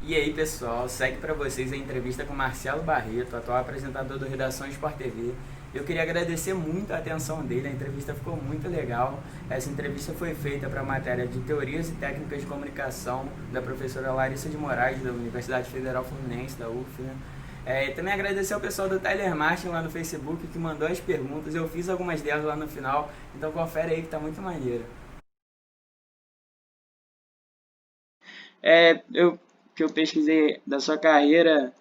E aí, pessoal, segue para vocês a entrevista com Marcelo Barreto, atual apresentador do Redação Sport TV. Eu queria agradecer muito a atenção dele, a entrevista ficou muito legal. Essa entrevista foi feita para a matéria de Teorias e Técnicas de Comunicação da professora Larissa de Moraes, da Universidade Federal Fluminense, da UFNA. E também agradecer ao pessoal do Tyler Martin lá no Facebook que mandou as perguntas. Eu fiz algumas delas lá no final, então confere aí que tá muito maneiro. Que eu pesquisei da sua carreira,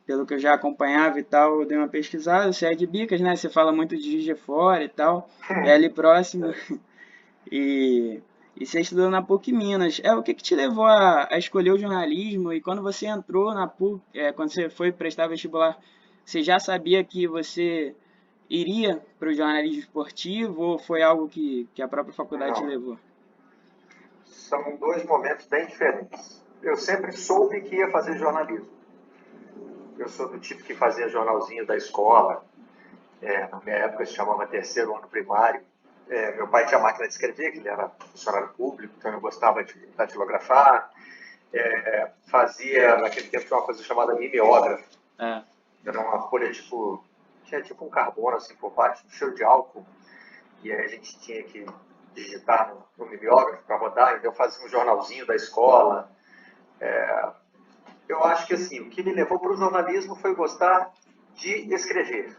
pelo que eu já acompanhava e tal, eu dei uma pesquisada, você é de Bicas, né? Você fala muito de Juiz de Fora e tal, é ali próximo, e, e você estudou na PUC Minas. O que te levou a escolher o jornalismo e quando você entrou na PUC, quando você foi prestar vestibular, você já sabia que você iria para o jornalismo esportivo ou foi algo que a própria faculdade te Não, levou? são dois momentos bem diferentes. Eu sempre soube que ia fazer jornalismo. Eu sou do tipo que fazia jornalzinho da escola. Na minha época se chamava terceiro ano primário. Meu pai tinha máquina de escrever, que ele era funcionário público, então eu gostava de datilografar. Fazia, naquele tempo, tinha uma coisa chamada mimeógrafo. É. Era uma folha tipo, tinha tipo um carbono assim por baixo, cheio de álcool. E aí a gente tinha que digitar no mimeógrafo para rodar. Então eu fazia um jornalzinho da escola. Eu acho que assim, o que me levou para o jornalismo foi gostar de escrever.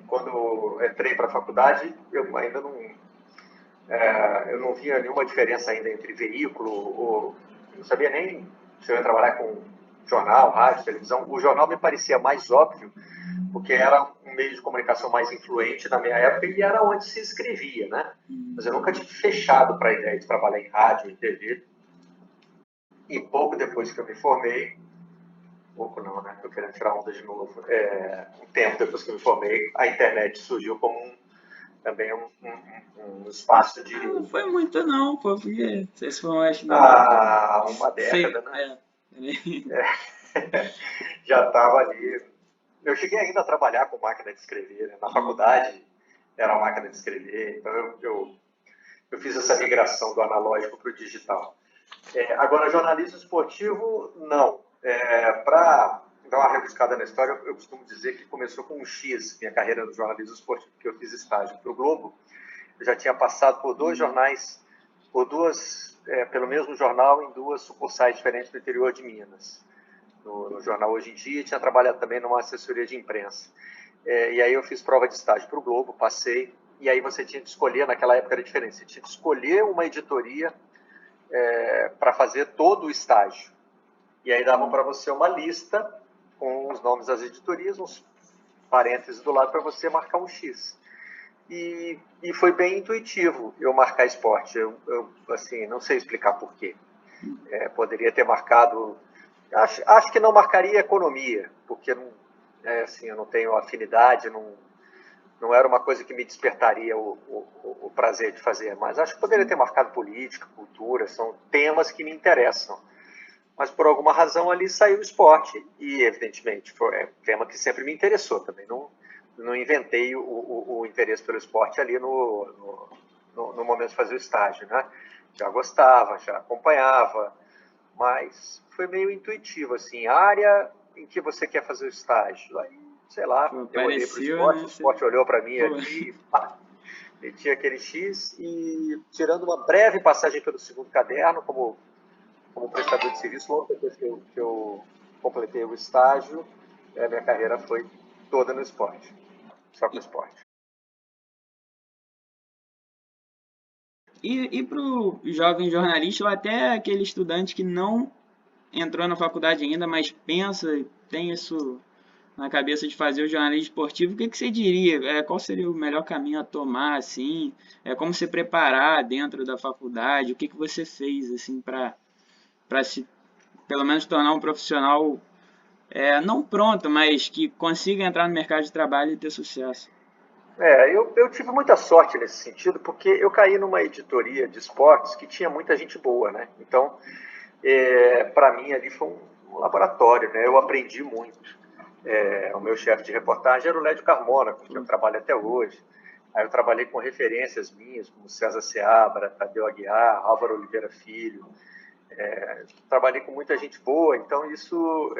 Quando entrei para a faculdade, eu ainda não via nenhuma diferença ainda entre veículo, ou não sabia nem se eu ia trabalhar com jornal, rádio, televisão. O jornal me parecia mais óbvio, porque era um meio de comunicação mais influente na minha época e era onde se escrevia, né? Mas eu nunca tive fechado para a ideia de trabalhar em rádio, em TV. E pouco depois que eu me formei, pouco não, né? Estou querendo tirar onda de novo. Um tempo depois que eu me formei, a internet surgiu como também um espaço de. Não foi muito não, pô, porque vocês foram, acho, Uma sei, década, né? Já estava ali. Eu cheguei ainda a trabalhar com máquina de escrever, né? Na faculdade era a máquina de escrever, então eu fiz essa migração do analógico para o digital. Agora, jornalismo esportivo, não. Para dar uma rebuscada na história, eu costumo dizer que começou com um X, minha carreira no jornalismo esportivo, porque eu fiz estágio para o Globo. Eu já tinha passado por dois jornais, pelo mesmo jornal, em duas sucursais diferentes do interior de Minas. No jornal Hoje em Dia, e tinha trabalhado também numa assessoria de imprensa. E aí eu fiz prova de estágio para o Globo, passei, e aí você tinha que escolher, naquela época era diferente, você tinha que escolher uma editoria para fazer todo o estágio. E aí davam para você uma lista com os nomes das editorias, uns parênteses do lado para você marcar um X. E foi bem intuitivo eu marcar esporte. Eu assim, não sei explicar por quê. Poderia ter marcado. Acho que não marcaria economia, porque não, assim, eu não tenho afinidade, não era uma coisa que me despertaria o prazer de fazer. Mas acho que poderia ter marcado política, cultura, são temas que me interessam. Mas por alguma razão ali saiu o esporte e, evidentemente, foi um tema que sempre me interessou também. Não inventei o interesse pelo esporte ali no momento de fazer o estágio, né? Já gostava, já acompanhava, mas foi meio intuitivo, assim, a área em que você quer fazer o estágio. Aí, sei lá, pô, eu olhei para pareceu, né? o esporte olhou para mim Pô, ali, pá, meti aquele X e, tirando uma breve passagem pelo segundo caderno, como prestador de serviço, logo depois que eu completei o estágio, minha carreira foi toda no esporte, só com o esporte. e para o jovem jornalista ou até aquele estudante que não entrou na faculdade ainda, mas pensa, tem isso na cabeça de fazer o jornalismo esportivo, o que você diria? Qual seria o melhor caminho a tomar, assim? Como se preparar dentro da faculdade? O que você fez, assim, para se, pelo menos, tornar um profissional, não pronto, mas que consiga entrar no mercado de trabalho e ter sucesso? Eu tive muita sorte nesse sentido, porque eu caí numa editoria de esportes que tinha muita gente boa, né? Então, para mim ali foi um laboratório, né? Eu aprendi muito. O meu chefe de reportagem era o Lédio Carmona, com quem eu trabalho até hoje. Aí eu trabalhei com referências minhas, como César Seabra, Tadeu Aguiar, Álvaro Oliveira Filho. trabalhei com muita gente boa, então isso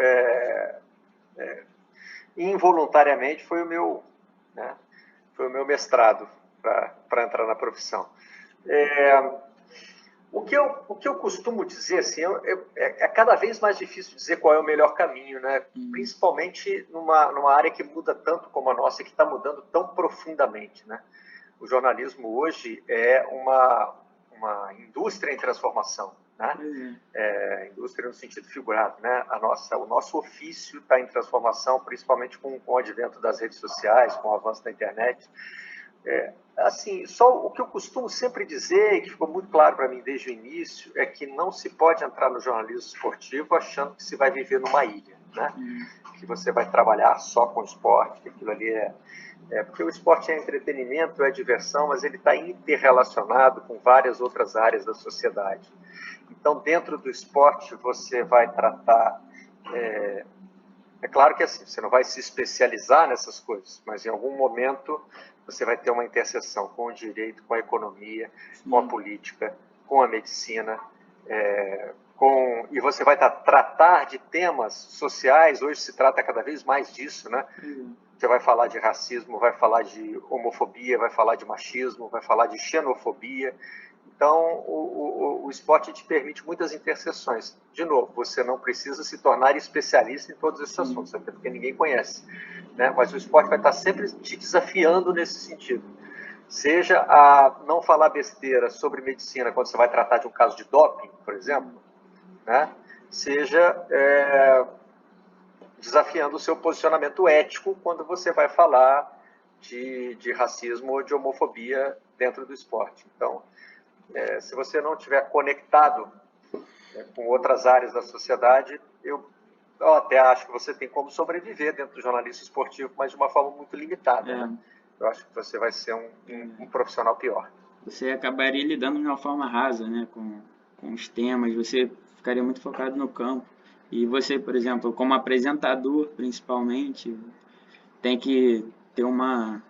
involuntariamente foi o meu, né, foi o meu mestrado para entrar na profissão. O que eu costumo dizer, assim, é cada vez mais difícil dizer qual é o melhor caminho, né? Principalmente numa área que muda tanto como a nossa e que está mudando tão profundamente, né? O jornalismo hoje é uma indústria em transformação, né? Indústria no sentido figurado, né? O nosso ofício está em transformação, principalmente com o advento das redes sociais, com o avanço da internet. Assim, só o que eu costumo sempre dizer, e que ficou muito claro para mim desde o início, é que não se pode entrar no jornalismo esportivo achando que se vai viver numa ilha, né? Que você vai trabalhar só com esporte, que aquilo ali porque o esporte é entretenimento, é diversão, mas ele está interrelacionado com várias outras áreas da sociedade. Então, dentro do esporte, você vai tratar... É claro que assim, você não vai se especializar nessas coisas, mas em algum momento você vai ter uma interseção com o direito, com a economia, com a política, com a medicina, e você vai tratar de temas sociais. Hoje se trata cada vez mais disso, né? Você vai falar de racismo, vai falar de homofobia, vai falar de machismo, vai falar de xenofobia. Então, o esporte te permite muitas interseções. De novo, você não precisa se tornar especialista em todos esses assuntos, até porque ninguém conhece, né? Mas o esporte vai estar sempre te desafiando nesse sentido. Seja a não falar besteira sobre medicina quando você vai tratar de um caso de doping, por exemplo, né? Seja desafiando o seu posicionamento ético quando você vai falar de racismo ou de homofobia dentro do esporte. Então, se você não estiver conectado com outras áreas da sociedade, eu até acho que você tem como sobreviver dentro do jornalismo esportivo, mas de uma forma muito limitada, né? Eu acho que você vai ser um profissional pior. Você acabaria lidando de uma forma rasa, né, com os temas, você ficaria muito focado no campo. E você, por exemplo, como apresentador, principalmente, tem que ter uma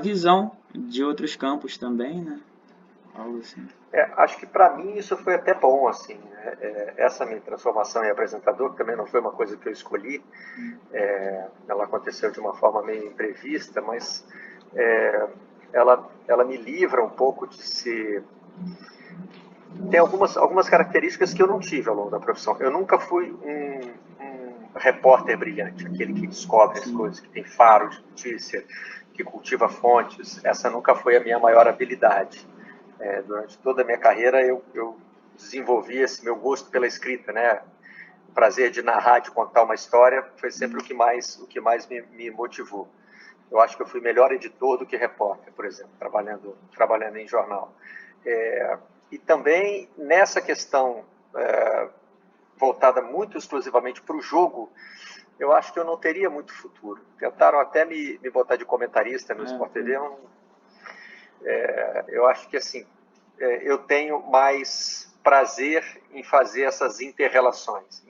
visão de outros campos também, né? Algo assim. Acho que para mim isso foi até bom, assim, né? Essa minha transformação em apresentador, que também não foi uma coisa que eu escolhi, ela aconteceu de uma forma meio imprevista, mas ela me livra um pouco de ser... Tem algumas características que eu não tive ao longo da profissão. Eu nunca fui um repórter brilhante, aquele que descobre as coisas, que tem faro de notícia, que cultiva fontes. Essa nunca foi a minha maior habilidade. Durante toda a minha carreira eu desenvolvi esse meu gosto pela escrita, né? O prazer de narrar, de contar uma história foi sempre o que mais me motivou. Eu acho que eu fui melhor editor do que repórter, por exemplo, trabalhando em jornal. E também nessa questão voltada muito exclusivamente para o jogo, eu acho que eu não teria muito futuro. Tentaram até me botar de comentarista no Sport TV. Eu acho que assim, eu tenho mais prazer em fazer essas inter-relações,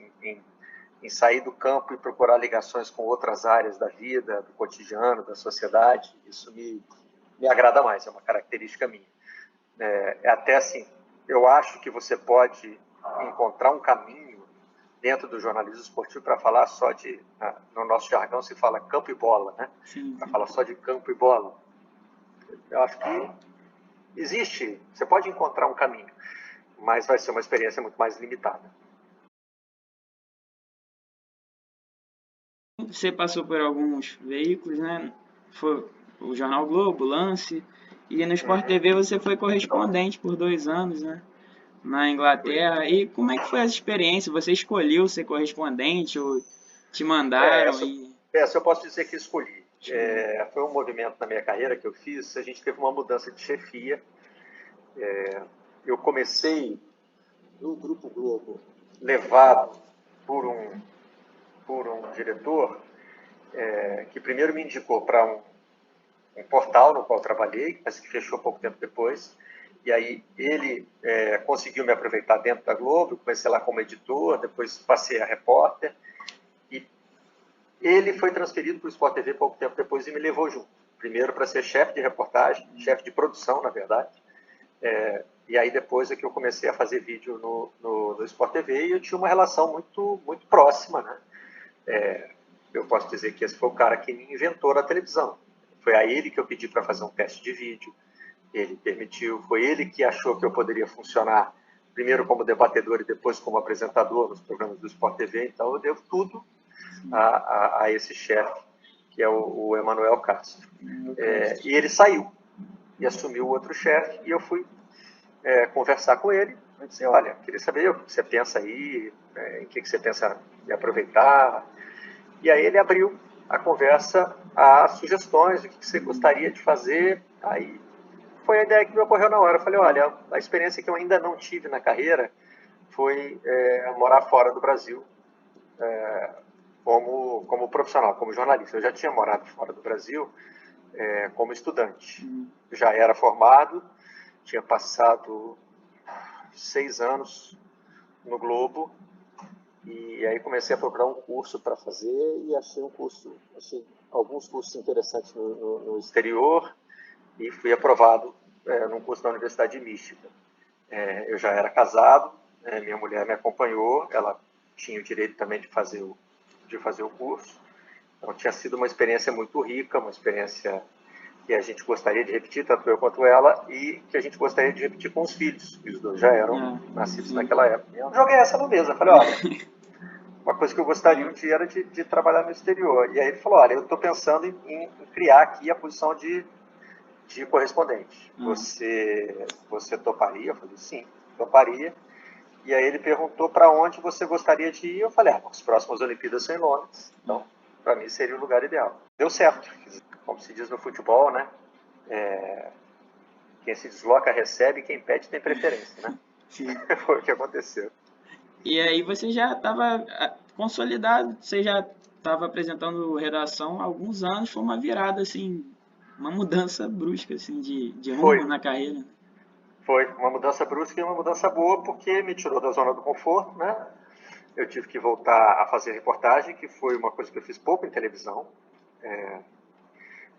em sair do campo e procurar ligações com outras áreas da vida, do cotidiano, da sociedade. Isso me agrada mais, é uma característica minha. Até assim, eu acho que você pode encontrar um caminho dentro do jornalismo esportivo para falar só de... No nosso jargão se fala campo e bola, né? Para falar só de campo e bola. Eu acho que existe, você pode encontrar um caminho, mas vai ser uma experiência muito mais limitada. Você passou por alguns veículos, né? Foi o Jornal Globo, Lance, e no Sport TV você foi correspondente por 2 anos, né? Na Inglaterra. E como é que foi essa experiência? Você escolheu ser correspondente ou te mandaram? Essa eu posso dizer que escolhi. Foi um movimento na minha carreira que eu fiz. A gente teve uma mudança de chefia. Eu comecei no Grupo Globo, levado por um diretor que primeiro me indicou para um portal no qual trabalhei, mas que fechou pouco tempo depois. E aí ele conseguiu me aproveitar dentro da Globo. Comecei lá como editor, depois passei a repórter. E ele foi transferido para o Sport TV pouco tempo depois e me levou junto. Primeiro para ser chefe de reportagem, chefe de produção, na verdade. E aí depois é que eu comecei a fazer vídeo no Sport TV e eu tinha uma relação muito, muito próxima, né? Eu posso dizer que esse foi o cara que me inventou na televisão. Foi a ele que eu pedi para fazer um teste de vídeo, ele permitiu, foi ele que achou que eu poderia funcionar primeiro como debatedor e depois como apresentador nos programas do Sport TV, então eu devo tudo a esse chefe, que é o Emanuel Castro. E ele saiu e assumiu o outro chefe e eu fui conversar com ele. Eu disse, olha, queria saber o que você pensa aí, em que você pensa em aproveitar. E aí ele abriu a conversa a sugestões, o que você gostaria de fazer. Aí foi a ideia que me ocorreu na hora. Eu falei, olha, a experiência que eu ainda não tive na carreira foi morar fora do Brasil como profissional, como jornalista. Eu já tinha morado fora do Brasil como estudante. Já era formado, tinha passado 6 anos no Globo, e aí comecei a procurar um curso para fazer e achei alguns cursos interessantes no exterior e fui aprovado num curso da Universidade de Michigan. Eu já era casado, minha mulher me acompanhou, ela tinha o direito também de fazer o curso. Então tinha sido uma experiência muito rica, uma experiência que a gente gostaria de repetir, tanto eu quanto ela, e que a gente gostaria de repetir com os filhos, que os dois já eram nascidos naquela época. E eu joguei essa no mesa, falei, olha, uma coisa que eu gostaria um dia era de trabalhar no exterior. E aí ele falou, olha, eu estou pensando em criar aqui a posição de correspondente. Você toparia? Eu falei, sim, toparia. E aí ele perguntou para onde você gostaria de ir. Eu falei, as próximas Olimpíadas são em Londres. Então, para mim seria o lugar ideal. Deu certo. Como se diz no futebol, né? Quem se desloca recebe, quem pede tem preferência, né? Sim. Foi o que aconteceu. E aí você já estava consolidado, você já estava apresentando redação há alguns anos, foi uma virada, assim, uma mudança brusca, assim, de rumo na carreira. Foi uma mudança brusca e uma mudança boa, porque me tirou da zona do conforto, né? Eu tive que voltar a fazer reportagem, que foi uma coisa que eu fiz pouco em televisão.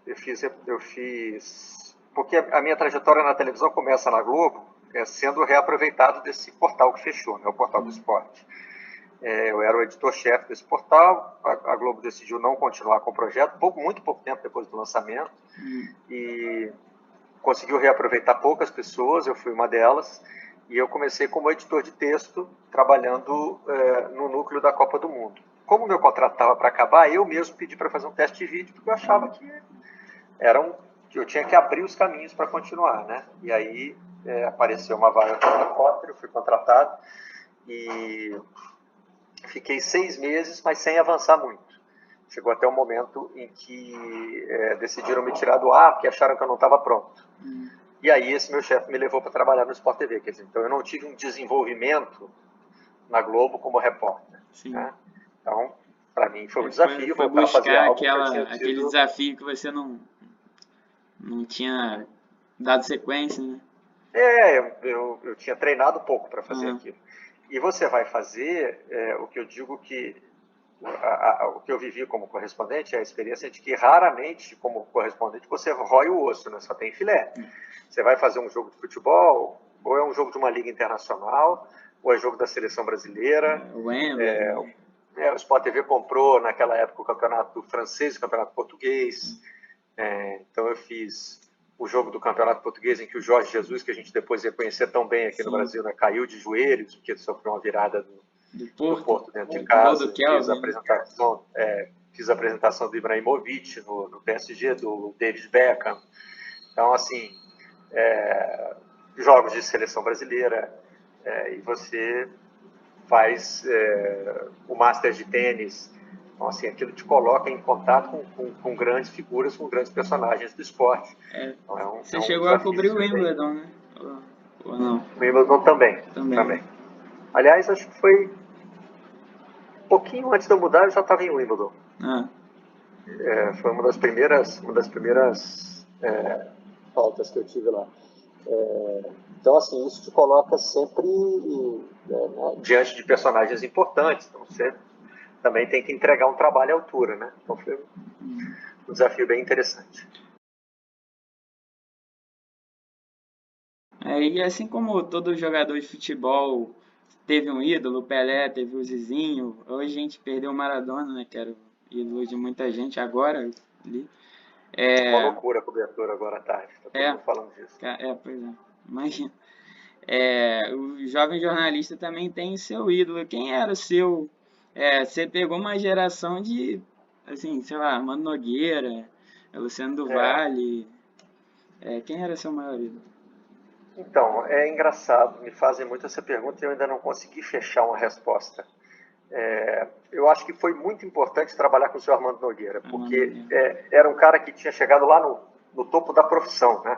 Eu fiz... Porque a minha trajetória na televisão começa na Globo, sendo reaproveitado desse portal que fechou, né? O Portal do Esporte. Eu era o editor-chefe desse portal, a Globo decidiu não continuar com o projeto, muito pouco tempo depois do lançamento, e conseguiu reaproveitar poucas pessoas, eu fui uma delas, e eu comecei como editor de texto, trabalhando no núcleo da Copa do Mundo. Como o meu contrato estava para acabar, eu mesmo pedi para fazer um teste de vídeo, porque eu achava que eu tinha que abrir os caminhos para continuar, né? E aí apareceu uma vaga para a Copa, eu fui contratado, e fiquei 6 meses, mas sem avançar muito. Chegou até um momento em que decidiram me tirar do ar, porque acharam que eu não estava pronto. E aí esse meu chefe me levou para trabalhar no Sport TV. Quer dizer, então eu não tive um desenvolvimento na Globo como repórter. Né? Então, para mim foi um desafio foi voltar a fazer buscar algo que eu tinha aquele desafio que você não tinha dado sequência, né? Eu tinha treinado pouco para fazer aquilo. E você vai fazer o que eu digo que o que eu vivi como correspondente é a experiência de que raramente, como correspondente, você rói o osso, né? Só tem filé. Você vai fazer um jogo de futebol, ou é um jogo de uma liga internacional, ou é jogo da seleção brasileira. O Sport TV comprou naquela época o campeonato francês, o campeonato português. Então eu fiz o jogo do campeonato português em que o Jorge Jesus, que a gente depois ia conhecer tão bem aqui no Brasil, né, caiu de joelhos, porque sofreu uma virada do Porto dentro de casa. Fiz a apresentação do Ibrahimovic no PSG, do David Beckham. Então, assim, jogos de seleção brasileira, e você faz o Masters de tênis. Então, assim, aquilo te coloca em contato com grandes figuras, com grandes personagens do esporte. Então, você chegou a cobrir o Wimbledon, né? Ou não? O Wimbledon também. Aliás, acho que foi um pouquinho antes de eu mudar, eu já estava em Wimbledon. Foi uma das primeiras pautas que eu tive lá. Então, assim, isso te coloca sempre diante de personagens importantes. Então, você também tem que entregar um trabalho à altura, né? Então, foi um desafio bem interessante. E assim como todo jogador de futebol teve um ídolo, o Pelé, teve o Zizinho, hoje a gente perdeu o Maradona, né, que era o ídolo de muita gente agora, ali. Uma É, loucura a cobertura agora à tarde. Tá todo é, mundo falando disso. pois é, imagina. O jovem jornalista também tem o seu ídolo. Quem era o seu? Você pegou uma geração de, assim, sei lá, Armando Nogueira, Luciano do É, Vale. Quem era seu maior ídolo? então, é engraçado, me fazem muito essa pergunta e eu ainda não consegui fechar uma resposta. Eu acho que foi muito importante trabalhar com o senhor Armando Nogueira, Armando porque Nogueira. era um cara que tinha chegado lá no topo da profissão, né?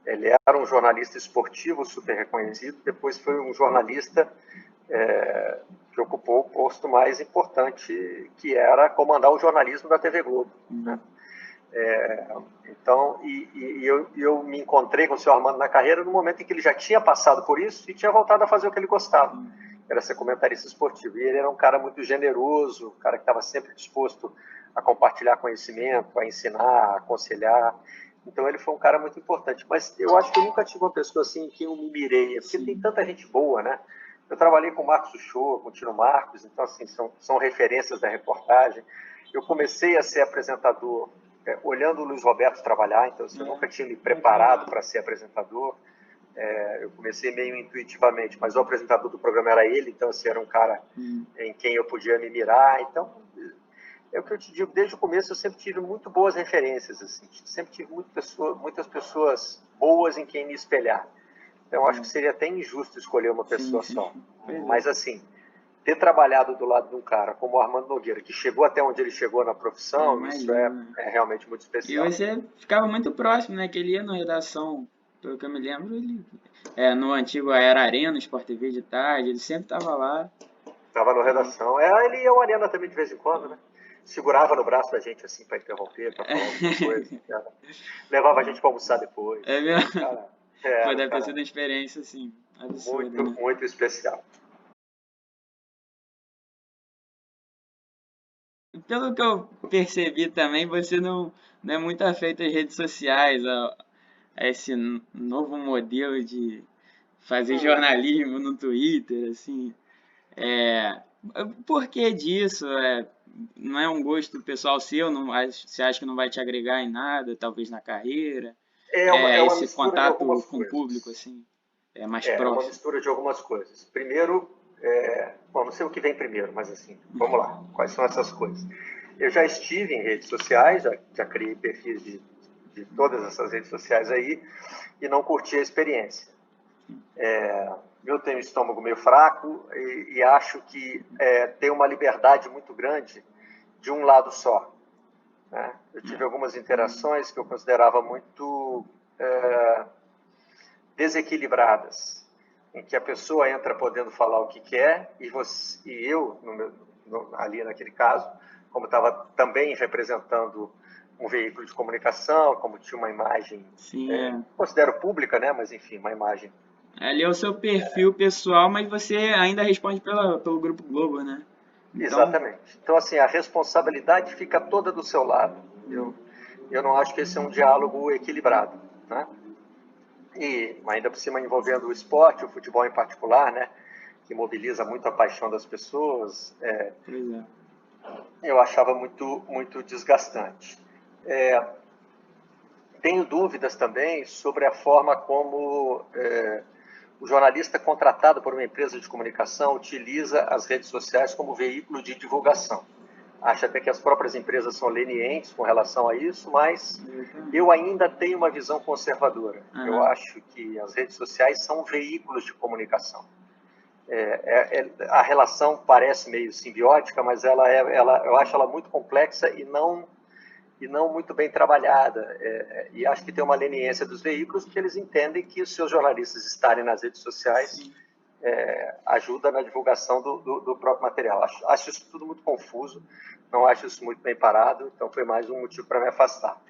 Ele era um jornalista esportivo super reconhecido, depois foi um jornalista que ocupou o posto mais importante, que era comandar o jornalismo da TV Globo, né? Uhum. Então, eu me encontrei com o senhor Armando na carreira no momento em que ele já tinha passado por isso e tinha voltado a fazer o que ele gostava, era ser comentarista esportivo. E ele era um cara muito generoso, um cara que estava sempre disposto a compartilhar conhecimento, a ensinar, a aconselhar. Então ele foi um cara muito importante. Mas eu acho que eu nunca tive uma pessoa assim em quem eu me mirei, porque tem Sim. tanta gente boa, né? Eu trabalhei com o Marcos Uchoa, com o Tino Marcos, então assim, são referências da reportagem. Eu comecei a ser apresentador olhando o Luiz Roberto trabalhar, então assim, eu nunca tinha me Que preparado legal. para ser apresentador. Eu comecei meio intuitivamente, mas o apresentador do programa era ele, então assim, era um cara Uhum. em quem eu podia me mirar. Então, é o que eu te digo, desde o começo eu sempre tive muito boas referências, assim, sempre tive muitas pessoas boas em quem me espelhar. Então, eu acho que É. seria até injusto escolher uma Sim, pessoa sim. só. Pois é. Mas, assim, ter trabalhado do lado de um cara como o Armando Nogueira, que chegou até onde ele chegou na profissão, isso Imagino, né? é realmente muito E especial. você ficava muito próximo, né? Que ele ia na redação, pelo que eu me lembro, ele no antigo Era Arena, Sport TV de tarde, ele sempre estava lá. Estava na Então, redação. Ele ia o Arena também de vez em quando, né? Segurava no braço da gente, assim, para interromper, para falar alguma coisa. Levava a gente para almoçar depois. é mesmo. Pô, Era um deve ter sido cara uma experiência, assim, absurda, muito, né? muito especial. Pelo que eu percebi também, você não é muito afeito às redes sociais, a esse novo modelo de fazer Hum, jornalismo no Twitter, assim. É, por que disso? Não é um gosto pessoal seu? Não, você acha que não vai te agregar em nada, talvez na carreira? é uma Esse mistura de contato algumas com o público, coisas. assim, é mais É uma próximo. mistura de algumas coisas. Primeiro, bom, não sei o que vem primeiro, mas assim, vamos lá. Quais são essas coisas? Eu já estive em redes sociais, já criei perfis de todas essas redes sociais aí e não curti a experiência. Eu tenho um estômago meio fraco e acho que tem uma liberdade muito grande de um lado só, né? Eu tive algumas interações que eu considerava muito desequilibradas, em que a pessoa entra podendo falar o que quer e eu, ali naquele caso, como estava também representando um veículo de comunicação, como tinha uma imagem, Sim, considero pública, né? Mas enfim, uma imagem. ali é o seu perfil pessoal, mas você ainda responde pelo Grupo Globo, né? Então, Exatamente. Então, assim, a responsabilidade fica toda do seu lado. Eu não acho que esse é um diálogo equilibrado, né? E ainda por cima envolvendo o esporte, o futebol em particular, né? Que mobiliza muito a paixão das pessoas, pois é. eu achava muito desgastante. Tenho dúvidas também sobre a forma como o jornalista contratado por uma empresa de comunicação utiliza as redes sociais como veículo de divulgação. Acho até que as próprias empresas são lenientes com relação a isso, mas eu ainda tenho uma visão conservadora. Eu Aham. acho que as redes sociais são veículos de comunicação. A relação parece meio simbiótica, mas eu acho ela muito complexa e não muito bem trabalhada. E acho que tem uma leniência dos veículos que eles entendem que os seus jornalistas estarem nas redes sociais Sim. ajuda na divulgação do próprio material. Acho isso tudo muito confuso, não acho isso muito bem parado, então foi mais um motivo para me afastar.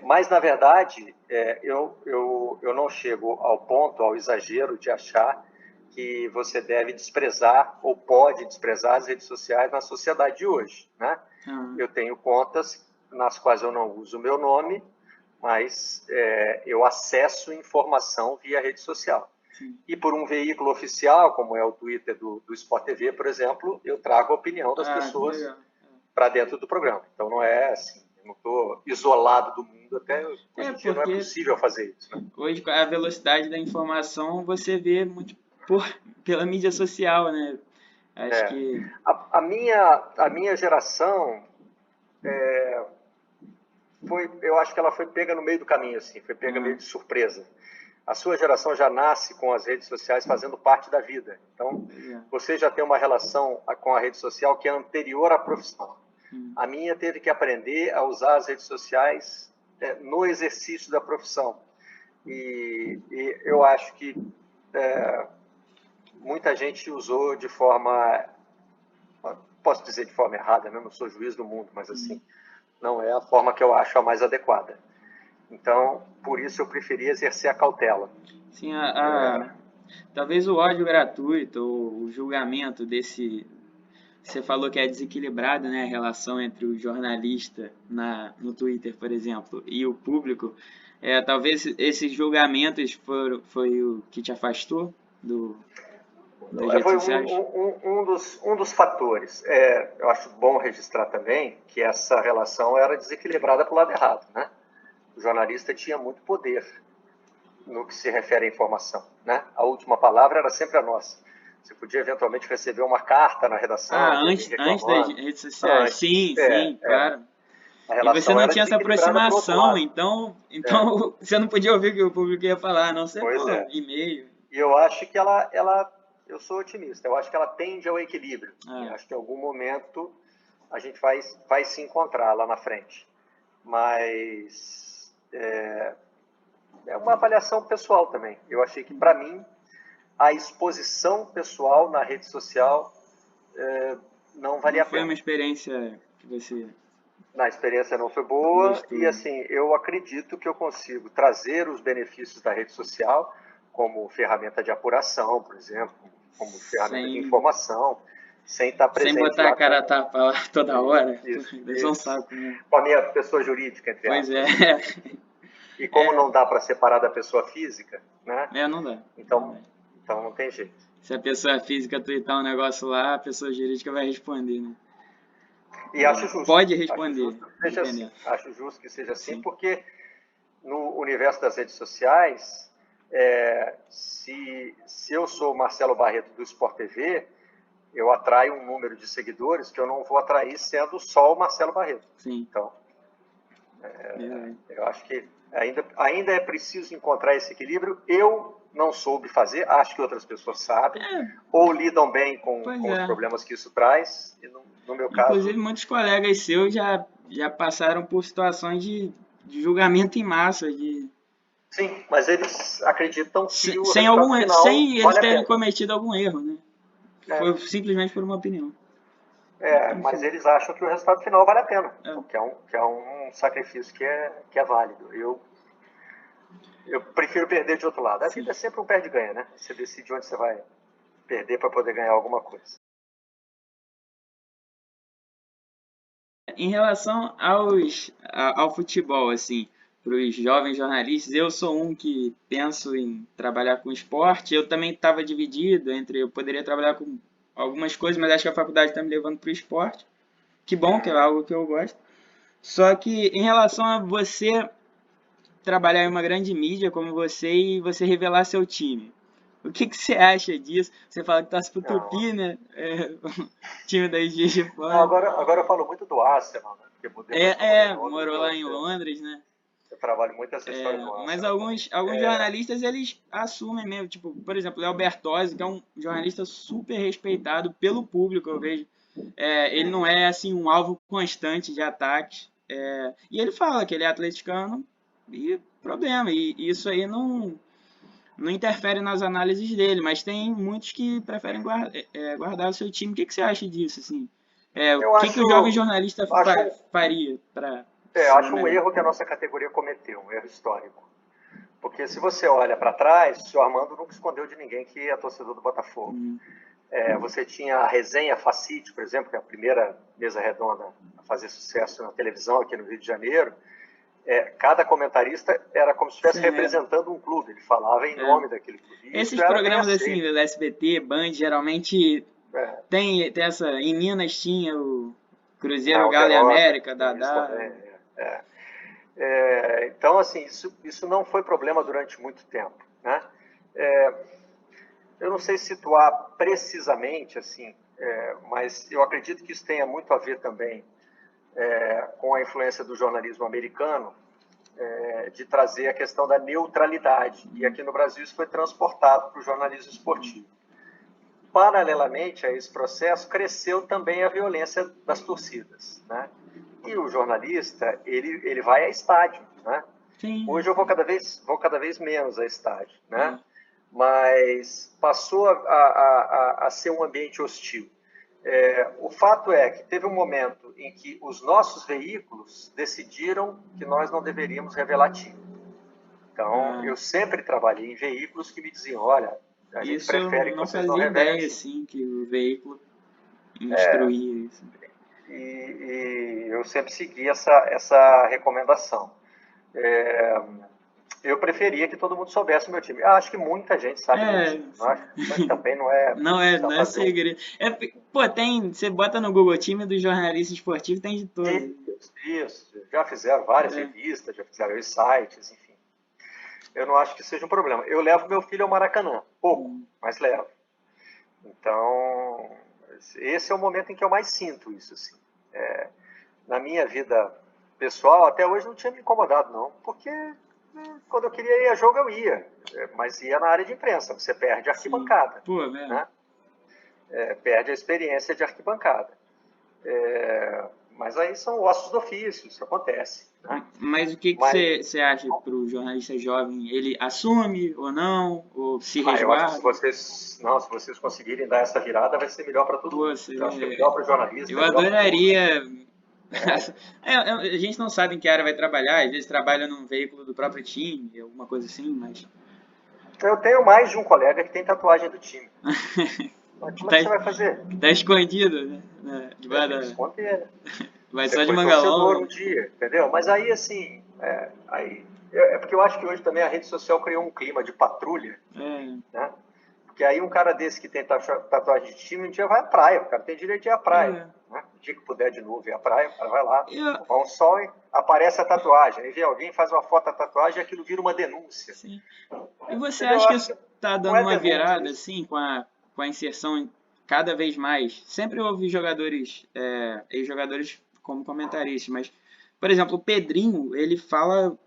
Mas, na verdade, eu não chego ao ponto, ao exagero de achar que você deve desprezar ou pode desprezar as redes sociais na sociedade de hoje, né? Aham. Eu tenho contas nas quais eu não uso o meu nome, mas eu acesso informação via rede social. Sim. E por um veículo oficial, como é o Twitter do Sport TV, por exemplo, eu trago a opinião das pessoas para dentro do programa. Então não é assim, eu não estou isolado do mundo, até hoje em dia não é possível fazer isso. Né? Hoje, com a velocidade da informação, você vê muito pela mídia social, né? Acho que... A minha geração, eu acho que ela foi pega no meio do caminho, assim, foi pega meio de surpresa. A sua geração já nasce com as redes sociais fazendo parte da vida. Então, você já tem uma relação com a rede social que é anterior à profissão. A minha teve que aprender a usar as redes sociais no exercício da profissão. E eu acho que muita gente usou de forma, posso dizer de forma errada, né? Não sou juiz do mundo, mas assim, não é a forma que eu acho a mais adequada. Então, por isso eu preferi exercer a cautela. Sim, talvez o ódio gratuito, ou o julgamento desse... Você falou que é desequilibrado, né, a relação entre o jornalista no Twitter, por exemplo, e o público. Talvez esses julgamentos foi o que te afastou das redes sociais? Um dos fatores. Eu acho bom registrar também que essa relação era desequilibrada para o lado errado, né? O jornalista tinha muito poder no que se refere à informação, né? A última palavra era sempre a nossa. Você podia eventualmente receber uma carta na redação. Antes das redes sociais. Sim, claro. E você não tinha essa aproximação, então você não podia ouvir o que o público ia falar, a não ser por e-mail. E eu acho que eu sou otimista, eu acho que ela tende ao equilíbrio. E acho que em algum momento a gente vai se encontrar lá na frente. Mas é uma avaliação pessoal também. Eu achei que, para mim, a exposição pessoal na rede social não valia a pena. Foi uma experiência que você... A experiência não foi boa e, assim, eu acredito que eu consigo trazer os benefícios da rede social como ferramenta de apuração, por exemplo, como ferramenta de informação, sem estar presente. Sem botar a cara a tapa lá toda hora. Isso. Um saco, né? Com a minha pessoa jurídica, entre aspas. Pois é. E como não dá para separar da pessoa física, né? Não dá. Então não tem jeito. Se a pessoa física tweetar um negócio lá, a pessoa jurídica vai responder, né? E acho justo. Pode responder. Acho justo que seja assim, porque no universo das redes sociais, se eu sou o Marcelo Barreto do Sport TV, eu atraio um número de seguidores que eu não vou atrair sendo só o Marcelo Barreto. Sim. Então, eu acho que ainda é preciso encontrar esse equilíbrio. Eu não soube fazer, acho que outras pessoas sabem, ou lidam bem com os problemas que isso traz, e no meu caso... Inclusive, muitos colegas seus já passaram por situações de julgamento em massa, Sim, mas eles acreditam que sem eles terem cometido algum erro, né? Foi simplesmente por uma opinião. Mas eles acham que o resultado final vale a pena, que é um sacrifício que é válido. Eu prefiro perder de outro lado. A vida é sempre um perde-ganha, né? Você decide onde você vai perder para poder ganhar alguma coisa. Em relação ao futebol, assim, para os jovens jornalistas, eu sou um que penso em trabalhar com esporte. Eu também estava dividido eu poderia trabalhar com algumas coisas, mas acho que a faculdade está me levando para o esporte. Que bom, que é algo que eu gosto. Só que em relação a você trabalhar em uma grande mídia como você e você revelar seu time, o que você acha disso? Você fala que torce pro Tupi, né? Time da Juiz de Fora. Agora eu falo muito do Arsenal, né? Morou lá em Londres, né? Eu trabalho muito essa história do Arsenal. Mas alguns jornalistas, eles assumem mesmo. Tipo, por exemplo, o Léo Bertozzi, que é um jornalista super respeitado pelo público, eu vejo. Ele não é, assim, um alvo constante de ataques. E ele fala que ele é atleticano e problema. E isso aí não interfere nas análises dele, mas tem muitos que preferem guardar o seu time. O que você acha disso, assim? O que o jovem jornalista faria para... Eu acho um erro que a nossa categoria cometeu, um erro histórico. Porque se você olha para trás, o senhor Armando nunca escondeu de ninguém que é torcedor do Botafogo. Você tinha a resenha Facite, por exemplo, que é a primeira mesa redonda a fazer sucesso na televisão aqui no Rio de Janeiro. cada comentarista era como se estivesse Sim, representando um clube, ele falava em nome daquele clube. E esses isso era bem programas assim, aceito. do SBT, Band, geralmente É, tem essa. Em Minas tinha o Cruzeiro, não, Galo e Alterosa, América, tem isso Dadá. também. Então, assim, isso não foi problema durante muito tempo, né? É, eu não sei situar precisamente, assim, mas eu acredito que isso tenha muito a ver também com a influência do jornalismo americano, de trazer a questão da neutralidade. E aqui no Brasil isso foi transportado para o jornalismo esportivo. Paralelamente a esse processo, cresceu também a violência das torcidas, né? E o jornalista, ele vai a estádio, né? Sim, Hoje eu vou cada vez menos a estádio, né? é. Mas passou a ser um ambiente hostil. O fato é que teve um momento em que os nossos veículos decidiram que nós não deveríamos revelar time. Então, Ah, eu sempre trabalhei em veículos que me diziam, olha, a gente isso eu prefere que não vocês não fazia revelem o ideia, time. assim, que o veículo instruía isso. E eu sempre segui essa recomendação. É, eu preferia que todo mundo soubesse o meu time. Eu acho que muita gente sabe do meu É, time, não acho? Mas também não não precisa é fazer um. segredo. Pô, tem, você bota no Google time do jornalista esportivo, tem de todo. Isso. Já fizeram várias É, revistas, já fizeram os sites, enfim. Eu não acho que seja um problema. Eu levo meu filho ao Maracanã, pouco, mas levo. Então, esse é o momento em que eu mais sinto isso, assim. Na minha vida pessoal, até hoje não tinha me incomodado, não, porque quando eu queria ir a jogo, eu ia, mas ia na área de imprensa, você perde a sim. arquibancada, Pô, velho. né? Perde a experiência de arquibancada. Mas aí são ossos do ofício, isso acontece, né? Mas o que que Mas você acha pro jornalista jovem? Ele assume ou não? Ou se eu acho que se resguarda? vocês, não, se vocês conseguirem dar essa virada, vai ser melhor para todo Pô, mundo. Eu acho que é melhor para o eu jornalista, é melhor para o clube. adoraria. A gente não sabe em que área vai trabalhar, às vezes trabalha num veículo do próprio time, alguma coisa assim, mas. Eu tenho mais de um colega que tem tatuagem do time. Mas que, como é tá, que você vai fazer? que tá escondido, né? Debaixo Tem que da. esconder, né? Vai Você só de foi manga torcedor um longa. dia, entendeu? Mas aí, assim, porque eu acho que hoje também a rede social criou um clima de patrulha, É, né? Porque aí um cara desse que tem tatuagem de time, um dia vai à praia, o cara tem direito de ir à praia, é. né? O dia que puder de novo ir à praia, o cara vai lá, Eu, tomar um sol e aparece a tatuagem. Aí vem alguém, faz uma foto da tatuagem e aquilo vira uma denúncia. sim. E você Entendeu? Eu acha que acho isso que tá não dando é uma denúncia virada, isso. assim, com a inserção cada vez mais? Sempre houve jogadores, ex-jogadores como comentaristas, mas, por exemplo, o Pedrinho, ele fala,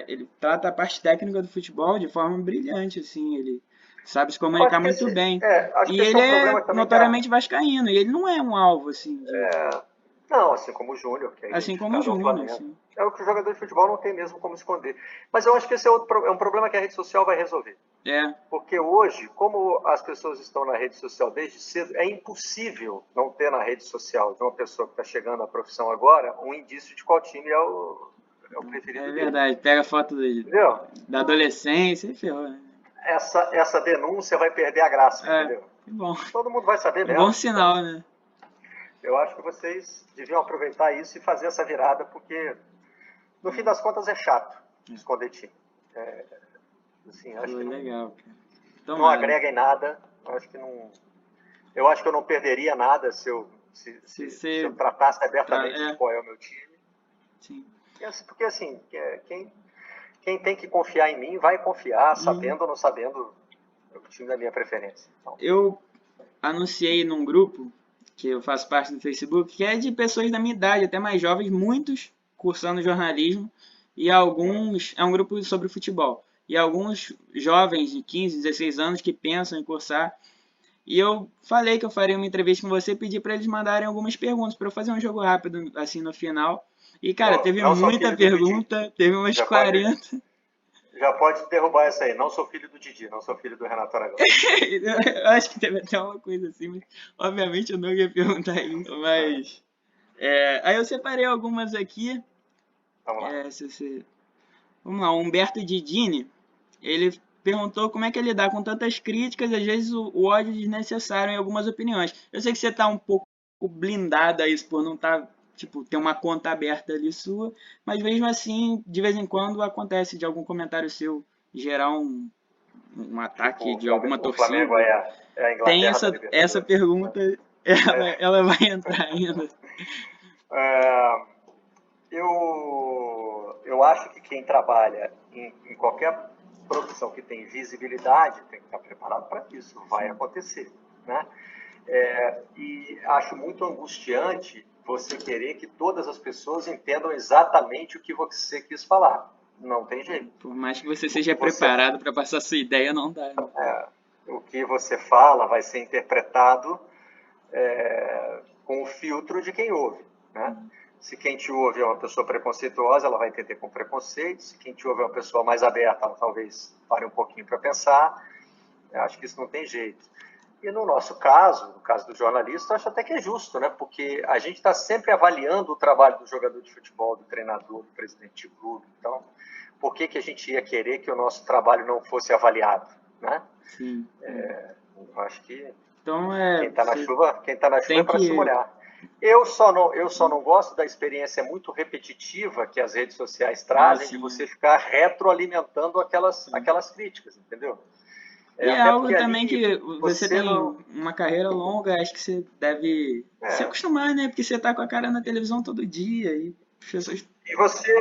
ele trata a parte técnica do futebol de forma brilhante, assim, ele sabe se Eu comunicar muito bem. acho E que esse ele é um é problema também que notoriamente vascaíno, e ele não é um alvo, assim, não, assim como o Júnior, que é assim como o identificado ao Júnior, Flamengo. assim. É o que o jogador de futebol não tem mesmo como esconder. Mas eu acho que esse é um problema que a rede social vai resolver. É, Porque hoje, como as pessoas estão na rede social desde cedo, é impossível não ter na rede social de uma pessoa que está chegando à profissão agora um indício de qual time é o é preferido dele. verdade. Pega foto Entendeu? da adolescência e ferrou, né? Essa denúncia vai perder a graça, É, entendeu? que bom. Todo mundo vai saber Um bom mesmo. Então, sinal, né? eu acho que vocês deviam aproveitar isso e fazer essa virada, porque no fim das contas é chato esconder time. Assim, acho Foi que legal, cara. não Tomara. agrega em nada. Acho que não, eu acho que eu não perderia nada Se se eu você. tratasse abertamente de É, qual é o meu time. sim. Porque assim, quem tem que confiar em mim vai confiar, Hum. sabendo ou não sabendo o time da minha preferência. Então, Eu anunciei num grupo que eu faço parte do Facebook, que é de pessoas da minha idade, até mais jovens, muitos cursando jornalismo, e alguns. É um grupo sobre futebol. E alguns jovens de 15, 16 anos que pensam em cursar. E eu falei que eu faria uma entrevista com você e pedi para eles mandarem algumas perguntas para eu fazer um jogo rápido assim no final. E cara, pronto, teve não sou muita filho do Didi. pergunta, teve umas Já pode, 40. já pode derrubar essa aí. Não sou filho do Didi, não sou filho do Renato Aragão. Eu acho que teve até uma coisa assim, mas obviamente eu não ia perguntar isso. Mas aí eu separei algumas aqui. Vamos lá. É, se você... Vamos lá, o Humberto Didini, ele perguntou como é que é lidar com tantas críticas, às vezes o ódio desnecessário em algumas opiniões. Eu sei que você está um pouco blindado a isso por não estar tipo, ter uma conta aberta ali sua, mas mesmo assim, de vez em quando acontece de algum comentário seu gerar um ataque Tipo, de alguma O Flamengo torcida. é a Tem Inglaterra da essa Libertadores. pergunta, ela vai entrar ainda. É, eu acho que quem trabalha em qualquer profissão que tem visibilidade tem que estar preparado para isso. Vai acontecer, né? E acho muito angustiante você querer que todas as pessoas entendam exatamente o que você quis falar. Não tem jeito. Por mais que você O que seja você, preparado para passar sua ideia, não dá. Né? o que você fala vai ser interpretado com o filtro de quem ouve, né? Se quem te ouve é uma pessoa preconceituosa, ela vai entender com preconceito. Se quem te ouve é uma pessoa mais aberta, ela talvez pare um pouquinho para pensar. Eu acho que isso não tem jeito. E no nosso caso, no caso do jornalista, eu acho até que é justo, né? Porque a gente está sempre avaliando o trabalho do jogador de futebol, do treinador, do presidente de clube. Então, por que a gente ia querer que o nosso trabalho não fosse avaliado, né? Sim. Eu acho que Então, quem está na chuva tem é para se que... molhar. Eu só não gosto da experiência muito repetitiva que as redes sociais trazem de você ficar retroalimentando aquelas críticas, entendeu? E é Até algo porque também ali que você você tem não. uma carreira longa, acho que você deve se acostumar, né? Porque você tá com a cara na televisão todo dia e as pessoas... E você,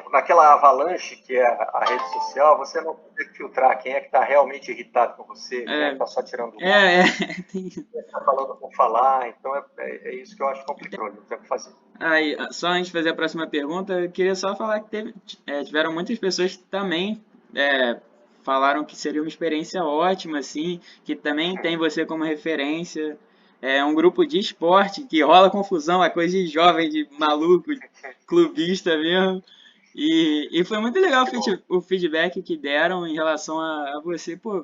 naquela avalanche que é a rede social, você não consegue filtrar quem é que está realmente irritado com você, quem é que está só tirando o É, tem... quem está falando por falar. Então é isso que eu acho complicado, não tem o que fazer. Aí, só antes de fazer a próxima pergunta, eu queria só falar que tiveram muitas pessoas que também falaram que seria uma experiência ótima, assim, que também tem você como referência. É um grupo de esporte que rola confusão, é coisa de jovem, de maluco, clubista mesmo. E foi muito legal o feedback que deram em relação a você. Pô,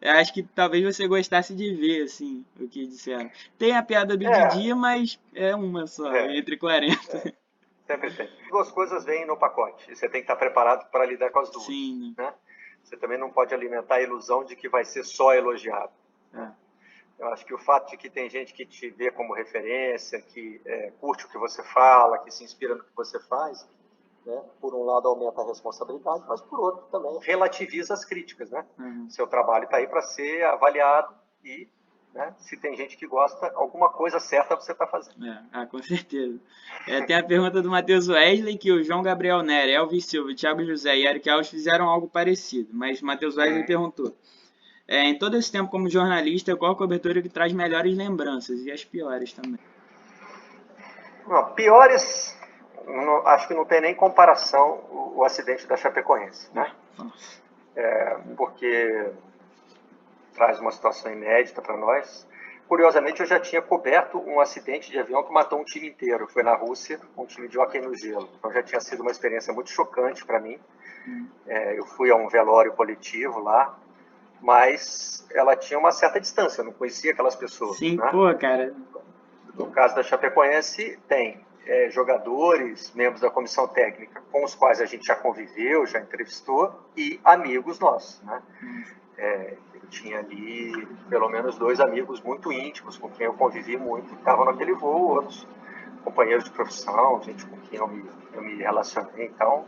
eu acho que talvez você gostasse de ver, assim, o que disseram. Tem a piada do É, Didi, mas é uma só, é, entre 40. sempre tem. Duas coisas vêm no pacote e você tem que estar preparado para lidar com as duas, Sim, né? Você também não pode alimentar a ilusão de que vai ser só elogiado. né? Eu acho que o fato de que tem gente que te vê como referência, que curte o que você fala, que se inspira no que você faz, né? Por um lado aumenta a responsabilidade, mas por outro também relativiza as críticas, né? Seu trabalho está aí para ser avaliado e, né, se tem gente que gosta, alguma coisa certa você está fazendo. Com certeza. Tem a pergunta do Matheus Wesley, que o João Gabriel Nery, Elvis Silva, Thiago José e Eric Alves fizeram algo parecido, mas Matheus Wesley perguntou: em todo esse tempo como jornalista, qual a cobertura que traz melhores lembranças e as piores também? Não, piores, acho que não tem nem comparação o acidente da Chapecoense, né? Porque traz uma situação inédita para nós. Curiosamente, eu já tinha coberto um acidente de avião que matou um time inteiro. Foi na Rússia, um time de hóquei no gelo. Então já tinha sido uma experiência muito chocante para mim. Eu fui a um velório coletivo lá, mas ela tinha uma certa distância, eu não conhecia aquelas pessoas, Sim, né? pô, cara. No caso da Chapecoense, tem jogadores, membros da comissão técnica, com os quais a gente já conviveu, já entrevistou, e amigos nossos, né? Eu tinha ali pelo menos 2 amigos muito íntimos, com quem eu convivi muito, que estavam naquele voo, outros companheiros de profissão, gente com quem eu me relacionei. Então,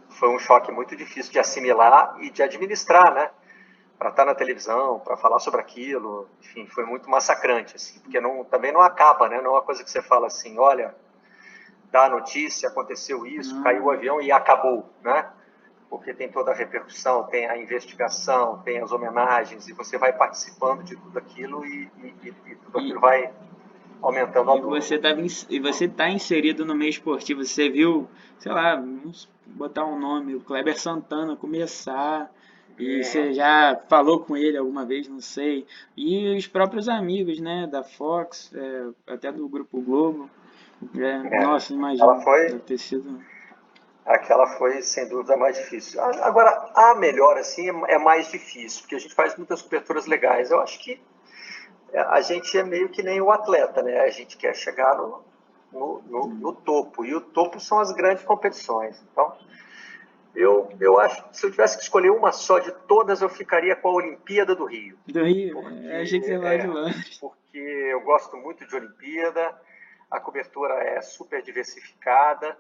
foi um choque muito difícil de assimilar e de administrar, né? Para estar na televisão, para falar sobre aquilo, enfim, foi muito massacrante, assim, porque também não acaba, né? Não é uma coisa que você fala assim, olha, dá a notícia, aconteceu isso, caiu o avião e acabou, né? Porque tem toda a repercussão, tem a investigação, tem as homenagens, e você vai participando de tudo aquilo e tudo aquilo vai aumentando a dor. E você tá inserido no meio esportivo, você viu, sei lá, vamos botar um nome, o Kleber Santana começar, e você já falou com ele alguma vez, não sei. E os próprios amigos, né, da Fox, até do Grupo Globo. Nossa, imagina, deve ter sido... Aquela foi, sem dúvida, a mais difícil. Agora, a melhor, assim, é mais difícil, porque a gente faz muitas coberturas legais. Eu acho que a gente é meio que nem o atleta, né? A gente quer chegar no topo, e o topo são as grandes competições. Então, eu acho que se eu tivesse que escolher uma só de todas, eu ficaria com a Olimpíada do Rio. Do Rio, achei que Porque, você ia falar de Londres. porque eu gosto muito de Olimpíada, a cobertura é super diversificada.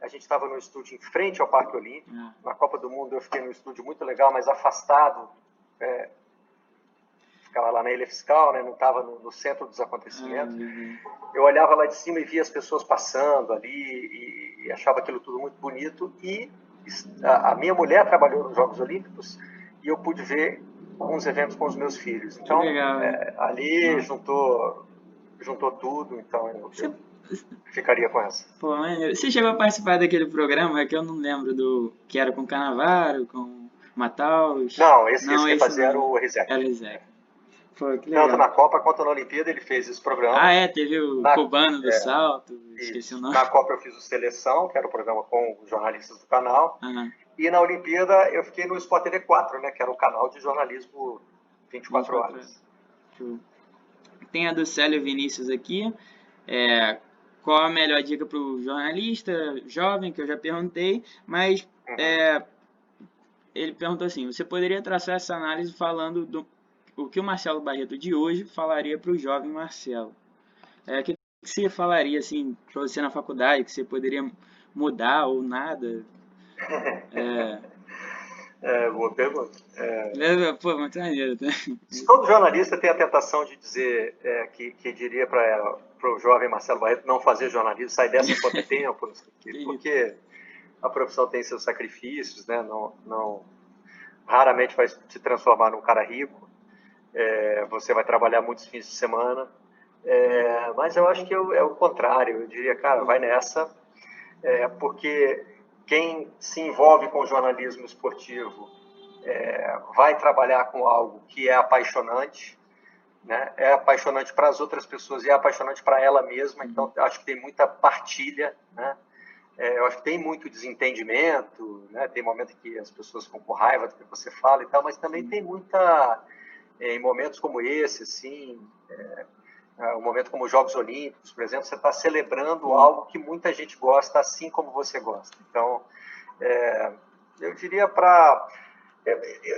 A gente estava no estúdio em frente ao Parque Olímpico. Na Copa do Mundo eu fiquei num estúdio muito legal, mas afastado. Ficava lá na ilha fiscal, né? Não estava no centro dos acontecimentos. Eu olhava lá de cima e via as pessoas passando ali e achava aquilo tudo muito bonito. E a minha mulher trabalhou nos Jogos Olímpicos e eu pude ver alguns eventos com os meus filhos. Então, legal, ali juntou tudo, então eu ficaria com essa. Pô, maneiro. Você chegou a participar daquele programa que eu não lembro que era com Canavaro, com Mataus? Não, esse que fazia era o Rizek. Era o Rizek. Pô, que legal. Tanto na Copa quanto na Olimpíada ele fez esse programa. Ah, teve o cubano do salto, esqueci o nome. Na Copa eu fiz o Seleção, que era o programa com os jornalistas do canal. E na Olimpíada eu fiquei no Sport TV 4, né, que era o canal de jornalismo 24 horas. Tem a do Célio Vinícius aqui. Qual a melhor dica para o jornalista jovem, que eu já perguntei, mas ele perguntou assim, você poderia traçar essa análise falando o que o Marcelo Barreto de hoje falaria para o jovem Marcelo? O que você falaria assim, para você na faculdade, que você poderia mudar ou nada? Boa pergunta. Pô, muito maneiro. Todo jornalista tem a tentação de dizer que diria para o jovem Marcelo Barreto não fazer jornalismo, sair dessa enquanto tempo, não sei o quê, porque a profissão tem seus sacrifícios, né? Raramente vai te transformar num cara rico, você vai trabalhar muitos fins de semana, mas eu acho que é o contrário, eu diria, cara, vai nessa, porque quem se envolve com o jornalismo esportivo vai trabalhar com algo que é apaixonante, né? É apaixonante para as outras pessoas e é apaixonante para ela mesma, então acho que tem muita partilha, né? Eu acho que tem muito desentendimento, né? Tem momentos que as pessoas ficam com raiva do que você fala e tal, mas também tem muita, em momentos como esse, assim, um momento como os Jogos Olímpicos, por exemplo, você está celebrando algo que muita gente gosta, assim como você gosta. Então, eu diria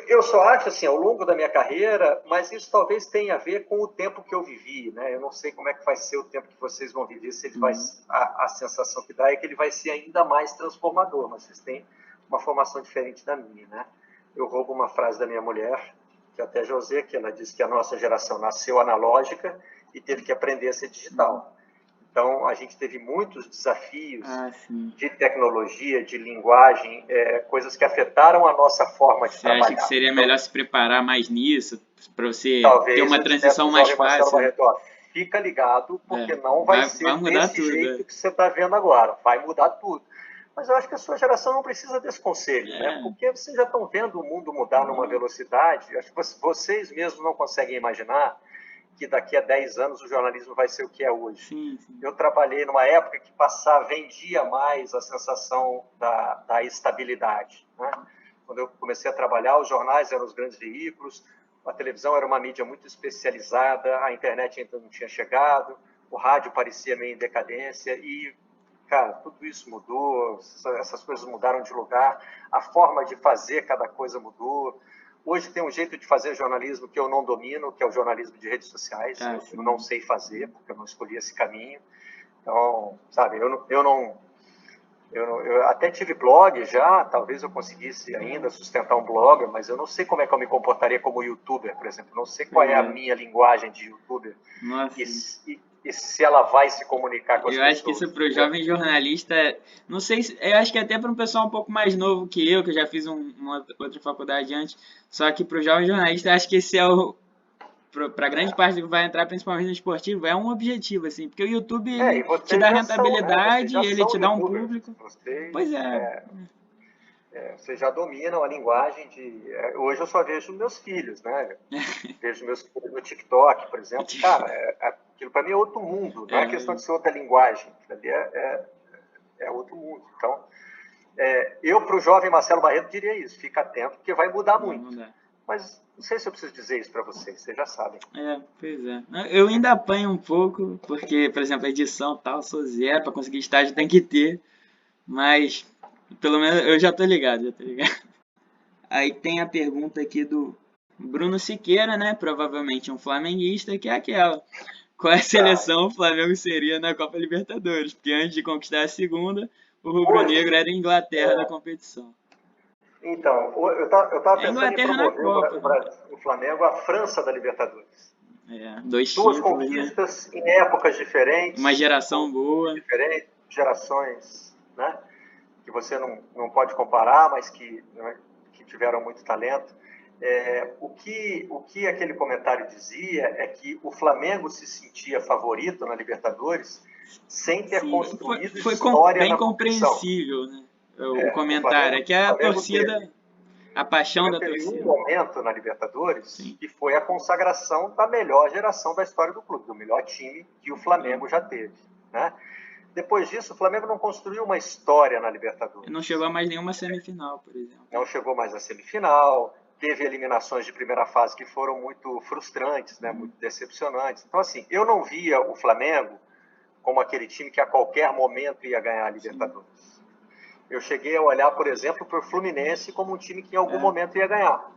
eu só acho, assim, ao longo da minha carreira, mas isso talvez tenha a ver com o tempo que eu vivi, né? Eu não sei como é que vai ser o tempo que vocês vão viver, se ele a sensação que dá é que ele vai ser ainda mais transformador, mas vocês têm uma formação diferente da minha, né? Eu roubo uma frase da minha mulher, que até José, que ela disse que a nossa geração nasceu analógica e teve que aprender a ser digital. Então, a gente teve muitos desafios de tecnologia, de linguagem, coisas que afetaram a nossa forma de trabalhar. Você acha que seria melhor se preparar mais nisso, para você ter uma Talvez transição mais fácil? Barreto, fica ligado, porque não vai ser desse jeito que você está vendo agora. Vai mudar tudo. Mas eu acho que a sua geração não precisa desse conselho, né? Porque vocês já estão vendo o mundo mudar numa velocidade. Acho que vocês mesmos não conseguem imaginar que daqui a 10 anos o jornalismo vai ser o que é hoje. Sim. Eu trabalhei numa época que vendia mais a sensação da estabilidade, né? Quando eu comecei a trabalhar, os jornais eram os grandes veículos, a televisão era uma mídia muito especializada, a internet ainda não tinha chegado, o rádio parecia meio em decadência e, cara, tudo isso mudou, essas coisas mudaram de lugar, a forma de fazer cada coisa mudou. Hoje tem um jeito de fazer jornalismo que eu não domino, que é o jornalismo de redes sociais. Eu não sei fazer, porque eu não escolhi esse caminho. Então, sabe, eu até tive blog já, talvez eu conseguisse ainda sustentar um blog, mas eu não sei como é que eu me comportaria como youtuber, por exemplo. Eu não sei qual é a minha linguagem de youtuber. E se ela vai se comunicar com as pessoas. Eu acho que isso para o jovem jornalista, não sei, eu acho que até para um pessoal um pouco mais novo que eu já fiz uma outra faculdade antes, só que para o jovem jornalista, acho que esse é para grande parte que vai entrar, principalmente no esportivo, é um objetivo, assim, porque o YouTube ele te dá rentabilidade, ele te dá um público. Pois é. Vocês já dominam a linguagem hoje eu só vejo meus filhos, né? Vejo meus filhos no TikTok, por exemplo. Cara, aquilo para mim é outro mundo. Não é questão de ser outra linguagem. Ali é outro mundo. Então, eu para o jovem Marcelo Barreto diria isso. Fica atento, porque vai mudar muito. Mas não sei se eu preciso dizer isso para vocês já sabem. Pois é. Eu ainda apanho um pouco, porque, por exemplo, edição tal, sou zero, para conseguir estágio tem que ter. Mas pelo menos eu já tô ligado. Aí tem a pergunta aqui do Bruno Siqueira, né? Provavelmente um flamenguista, que é aquela. Qual é a Tá. seleção o Flamengo seria na Copa Libertadores? Porque antes de conquistar a segunda, o rubro-negro Hoje, era a Inglaterra da competição. então, eu tava É a pensando em Inglaterra na promover Copa, né? O Flamengo à França da Libertadores. É, 2 Duas títulos, né? conquistas em épocas Uma diferentes, com geração clubes boa. diferentes, gerações, né? Que você não pode comparar, mas que, né, que tiveram muito talento. O que aquele comentário dizia é que o Flamengo se sentia favorito na Libertadores sem ter Sim, construído foi história bem na competição. compreensível, né? O O comentário. É Flamengo, que o a Flamengo torcida, teve a paixão da um torcida. momento na Libertadores Sim, que foi a consagração da melhor geração da história do clube, do melhor time que o sim. Flamengo já teve, né? Depois disso, o Flamengo não construiu uma história na Não Libertadores. chegou a mais nenhuma semifinal, por exemplo. Não chegou mais à semifinal, teve eliminações de primeira fase que foram muito frustrantes, né, muito decepcionantes. Então, assim, eu não via o Flamengo como aquele time que a qualquer momento ia ganhar a Sim. Libertadores. Eu cheguei a olhar, por exemplo, para o Fluminense como um time que em algum É. momento ia ganhar.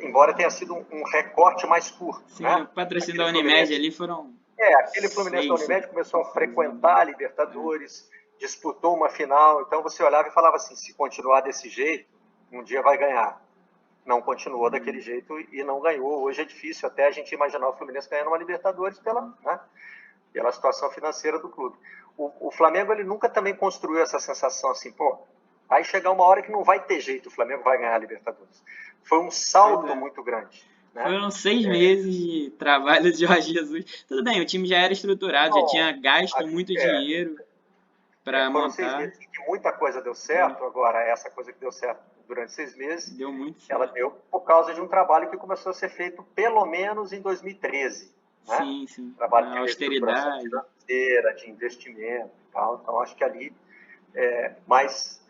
Embora tenha sido um recorte mais curto, Sim, o né? patrocínio Aquele da Unimed Fluminense ali foram aquele Fluminense da seis, Unimed começou a 6 anos. frequentar a É. Libertadores, disputou uma final, então você olhava e falava assim, se continuar desse jeito, um dia vai ganhar. Não continuou daquele jeito e não ganhou. Hoje é difícil até a gente imaginar o Fluminense ganhando uma Libertadores pela situação financeira do clube. O Flamengo ele nunca também construiu essa sensação assim, pô, vai chegar uma hora que não vai ter jeito, o Flamengo vai ganhar a Libertadores. Foi um Pois salto é. muito grande, né? Foram 6 meses de trabalho de Jorge Jesus. Tudo bem, o time já era estruturado, já tinha Então, gasto muito dinheiro para foram 6 meses montar. em que muita coisa deu Sim, certo. Agora, essa coisa que deu certo durante 6 meses, deu muito ela certo. deu por causa de um trabalho que começou a ser feito pelo menos em 2013, né? Sim, sim. Trabalho A de reestruturação austeridade. financeira, de investimento e tal. Então, acho que ali mas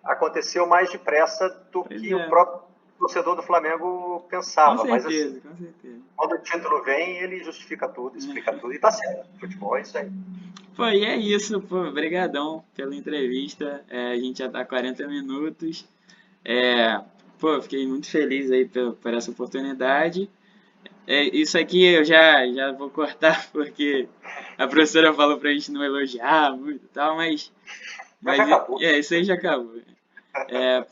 aconteceu mais depressa do Pois que o é, próprio torcedor do Flamengo com pensava. Mas, assim, certeza, com certeza. quando o título vem, ele justifica tudo, explica tudo e tá certo. Futebol é isso aí. Pô, e é isso, pô, brigadão pela entrevista. A gente já tá 40 minutos. É, pô, fiquei muito feliz aí por essa oportunidade. Isso aqui eu já vou cortar porque a professora falou pra gente não elogiar muito e tal, Mas já acabou. isso aí já acabou.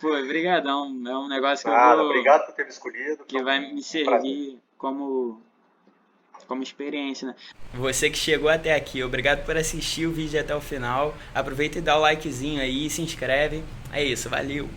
Pô, brigadão. É um negócio Nada, obrigado por ter me escolhido. que Foi vai me um prazer. servir como experiência, né? Você que chegou até aqui, obrigado por assistir o vídeo até o final. Aproveita e dá o likezinho aí, se inscreve. É isso, valeu!